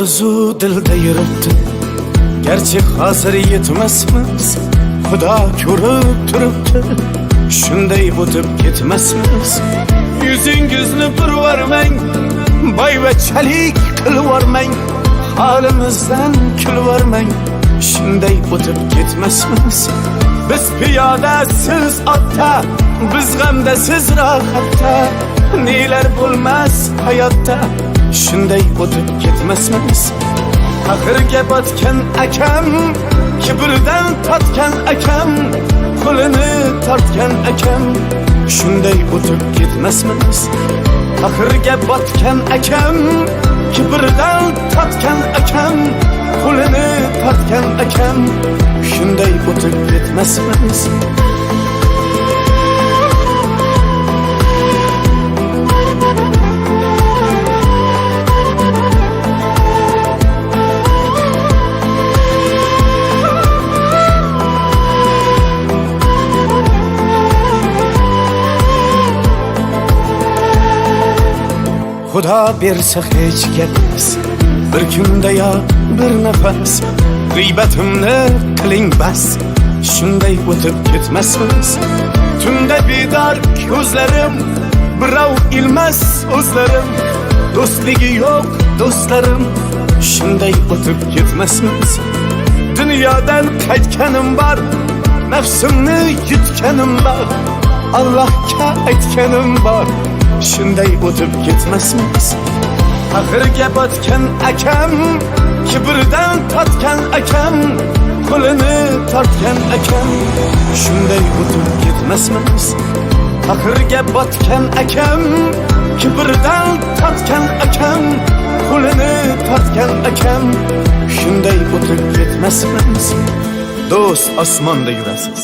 orzu dilda yuribdi, gerçi hazır yetmesmiz. Xudo ko'rib turibdi, shunday o'tib ketmasmiz. Yuzingizni purvarmang, boyvachalik qilvormang, halimizdan kulvormang, shunday o'tib ketmasmiz. Biz piyoda, siz otda, biz g'amda, siz rohatda, nelar bo'lmas hayotda, shunday o'tib ketmasmiz. Axirga botgan akam, kibrdan totgan akam, qo'lini tortgan akam, shunday o'tib ketmasmiz. Axirga botgan akam, kibrdan totgan akam, qo'lini tortgan akam, shunday o'tib ketmasmiz. Xudo bersa hech gapmas, bir kunda yo bir nafas, g'iybatimni qiling bas, shunday o'tib ketmasmiz. Tunda bedor ko'zlarim, birov ilmas o'zlarim, do'stligi yo'q do'stlarim, shunday o'tib ketmasmiz. Dunyodan qaytganim bor, nafsimni yutganim bor, Allohga aytganim bor, shunday o'tib ketmasmiz. Axirga botgan akam, kibrdan totgan akam, qo'lini tortgan akam, shunday o'tib ketmasmiz. Axirga botgan akam, kibrdan totgan akam, qo'lini tortgan akam, shunday o'tib ketmasmiz. Do'st osmonda yurasiz,